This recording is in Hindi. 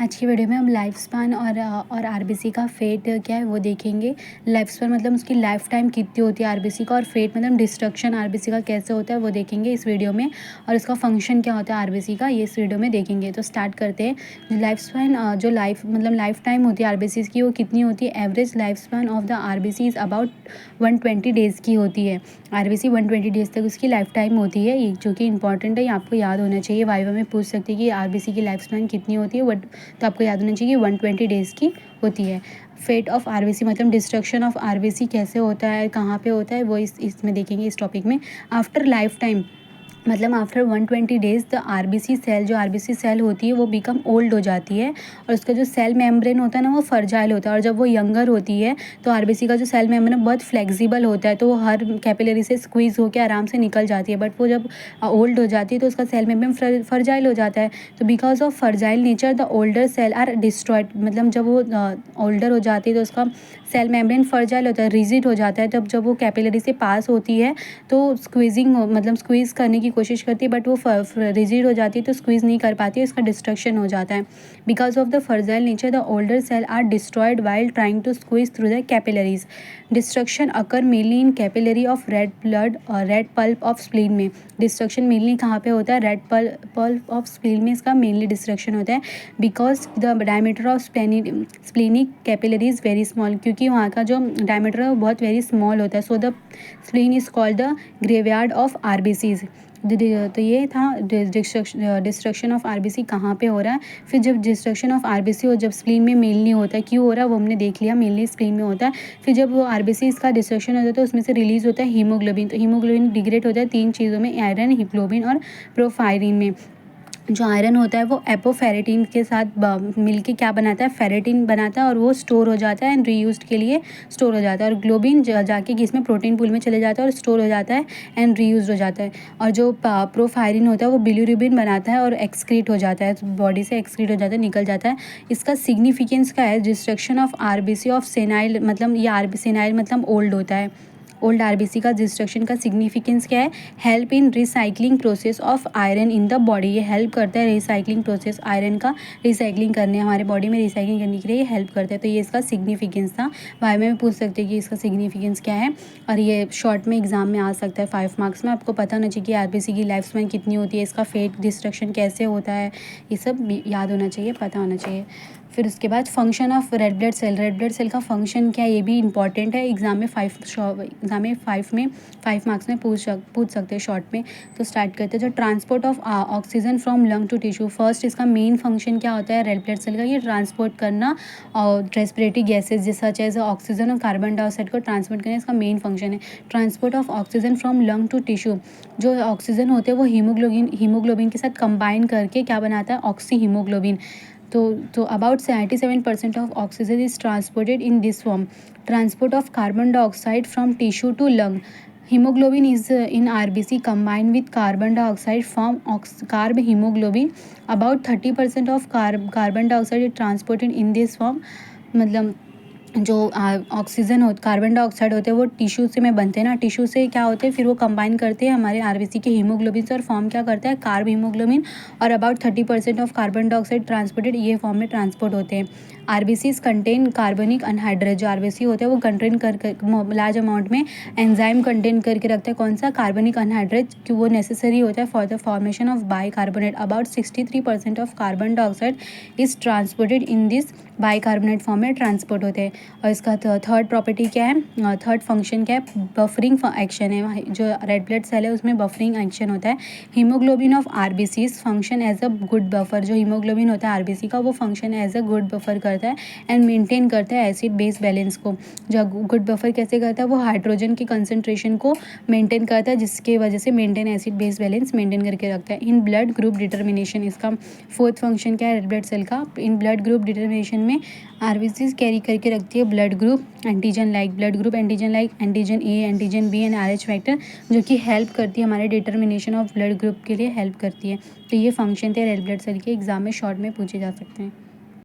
आज की वीडियो में हम लाइफ स्पैन और आरबीसी का फेट क्या है वो देखेंगे। लाइफ स्पैन मतलब उसकी लाइफ टाइम कितनी होती है आरबीसी का, और फेट मतलब डिस्ट्रक्शन आरबीसी का कैसे होता है वो देखेंगे इस वीडियो में, और इसका फंक्शन क्या होता है आरबीसी का ये इस वीडियो में देखेंगे। तो स्टार्ट करते हैं। लाइफ स्पैन जो लाइफ टाइम होती है आरबीसी की वो कितनी होती है। Average life span of the RBC is about 120 days की होती है। आरबीसी 120 डेज़ तक उसकी लाइफ टाइम होती है, ये जो कि इंपॉर्टेंट है, ये आपको याद होना चाहिए। वाइवा में पूछ सकते हैं कि आरबीसी की लाइफ स्पैन कितनी होती है, तो आपको याद होना चाहिए कि 120 डेज़ की होती है। फेट ऑफ आरबीसी मतलब डिस्ट्रक्शन ऑफ आरबीसी कैसे होता है, कहाँ पे होता है, वो इसमें देखेंगे इस टॉपिक में। आफ्टर लाइफ टाइम मतलब after 120 days the RBC cell, जो आरबीसी सेल होती है वो बिकम ओल्ड हो जाती है, और उसका जो सेल मेम्ब्रेन होता है ना वो फर्जाइल होता है। और जब वो यंगर होती है तो आरबीसी का जो सेल मेम्ब्रेन बहुत फ्लेक्सिबल होता है, तो वो हर कैपिलरी से स्क्वीज़ होकर आराम से निकल जाती है। बट वो जब ओल्ड हो जाती है तो उसका सेल मेम्ब्रेन फर्जाइल हो जाता है। तो because of fragile nature the older cell are destroyed, मतलब जब वो ओल्डर हो जाती है तो उसका सेल मेम्ब्रेन फर्जाइल होता है, रिजिड हो जाता है। तब जब वो कैपिलरी से पास होती है तो स्क्वीजिंग मतलब स्क्वीज़ करने की कोशिश करती है, बट वो रिजिड हो जाती है तो स्क्वीज़ नहीं कर पाती है, इसका डिस्ट्रक्शन हो जाता है। Because of the fragile nature the older cell are destroyed while trying to squeeze through the capillaries. Destruction occur mainly in capillary of red blood और रेड पल्प ऑफ स्प्लीन में। डिस्ट्रक्शन मेनली कहाँ पे होता है, रेड पल्प ऑफ स्प्लीन में इसका मेनली डिस्ट्रक्शन होता है। Because the diameter of splenic capillary is very small, क्योंकि वहाँ का जो डायमीटर है वो बहुत वेरी स्मॉल होता है। So the spleen is called the graveyard of RBCs. तो ये था डिस्ट्रक्शन ऑफ आरबीसी कहाँ पे हो रहा है। फिर जब डिस्ट्रक्शन ऑफ आरबीसी हो, जब स्प्लीन में मेल नहीं होता है, क्यों हो रहा है वो हमने देख लिया, मेनली स्प्लीन में होता है। फिर जब वो आरबीसी इसका डिस्ट्रक्शन होता है तो उसमें से रिलीज होता है हीमोग्लोबिन। तो हीमोग्लोबिन डिग्रेड होता है 3 चीज़ों में, आयरन, हीमोग्लोबिन और प्रोफायरिन में। जो आयरन होता है वो एपोफेरेटिन के साथ मिलके क्या बनाता है, फेरेटिन बनाता है, और वो स्टोर हो जाता है एंड रीयूज्ड के लिए स्टोर हो जाता है। और ग्लोबिन जाके इसमें प्रोटीन पूल में चले जाता है और स्टोर हो जाता है एंड रीयूज्ड हो जाता है। और जो प्रोफायरिन होता है वो बिलीरुबिन बनाता है और एक्सक्रीट हो जाता है, बॉडी से एक्सक्रीट हो जाता है, निकल जाता है। इसका सिग्निफिकेंस क्या है, destruction of RBC of senile, मतलब ये सेनाइल मतलब ओल्ड होता है। ओल्ड आरबीसी का डिस्ट्रक्शन का सिग्निफिकेंस क्या है, help in recycling process of iron in the body. ये हेल्प करता है रिसाइकलिंग प्रोसेस, आयरन का रिसाइकलिंग करने, हमारे बॉडी में रिसाइकलिंग करने के लिए ये हेल्प करता है। तो ये इसका सिग्निफिकेंस था। वाई में पूछ सकते हैं कि इसका सिग्निफिकेंस क्या है, और ये शॉर्ट में एग्जाम में आ सकता है 5 मार्क्स में। आपको पता होना चाहिए कि आरबीसी की लाइफ स्पैन कितनी होती है, इसका फेट डिस्ट्रक्शन कैसे होता है, ये सब याद होना चाहिए, पता होना चाहिए। फिर उसके बाद function of red blood cell. Red blood cell का फंक्शन क्या है ये भी इंपॉर्टेंट है, एग्जाम में 5 मार्क्स में पूछ सकते हैं शॉर्ट में। तो स्टार्ट करते हैं। जो transport of oxygen from lung to tissue, first इसका मेन फंक्शन क्या होता है रेड ब्लड सेल का, ये ट्रांसपोर्ट करना और रेस्पिरेटरी गैसेज जैसा सच ऑक्सीजन और कार्बन डाइऑक्साइड को ट्रांसपोर्ट करना, इसका मेन फंक्शन है। Transport of oxygen from lung to tissue, जो ऑक्सीजन होते हैं वो हीमोग्लोबिन के साथ कंबाइन करके क्या बनाता है, ऑक्सी हीमोग्लोबिन। तो about 77% of oxygen is transported in this form. Transport of carbon dioxide from tissue to lung, hemoglobin is in RBC combined with carbon dioxide form carb hemoglobin. About 30% of carbon dioxide is transported in this form, मतलब जो ऑक्सीजन हो कार्बन डाइऑक्साइड होते हैं वो टिश्यू से में बनते हैं ना, टिश्यू से क्या होते हैं फिर वो कंबाइन करते हैं हमारे आरबीसी के हीमोग्लोबिन से, और फॉर्म क्या करता है, कार्ब हीमोग्लोबिन। और about 30% of carbon dioxide transported ये फॉर्म में ट्रांसपोर्ट होते हैं। आरबीसी कंटेन कार्बनिक अनहाइड्रेट, जो आरबीसी होते हैं वो कंटेन कर लार्ज अमाउंट में एंजाइम कंटेन करके रखता है, कौन सा, कार्बनिक अनहाइड्रेट, कि वो नेसेसरी होता है for the formation of bicarbonate. About 63% of carbon dioxide is transported in this bicarbonate form में ट्रांसपोर्ट होते हैं। और इसका थर्ड प्रॉपर्टी क्या है, थर्ड फंक्शन क्या है, बफरिंग एक्शन है। जो रेड ब्लड सेल है उसमें बफरिंग एक्शन होता है। Haemoglobin of RBC function as a good buffer, जो हीमोग्लोबिन होता है आरबीसी का वो function as a good buffer करता है एंड मेंटेन करता है एसिड बेस बैलेंस को। जो गुड बफर कैसे करता है, वो हाइड्रोजन की कंसंट्रेशन को मेंटेन करता है, जिसके वजह से maintain acid base balance maintain करके रखता है। इन ब्लड ग्रुप डिटर्मिनेशन, इसका फोर्थ फंक्शन क्या है रेड ब्लड सेल का, इन ब्लड ग्रुप डिटर्मिनेशन में आरबीसी कैरी करके रखती है blood group antigen like, blood group antigen like antigen A, antigen B and Rh factor, जो कि हेल्प करती है हमारे डिटर्मिनेशन ऑफ ब्लड ग्रुप के लिए हेल्प करती है। तो ये फंक्शन थे रेड ब्लड सेल के, एग्जाम में शॉर्ट में पूछे जा सकते हैं।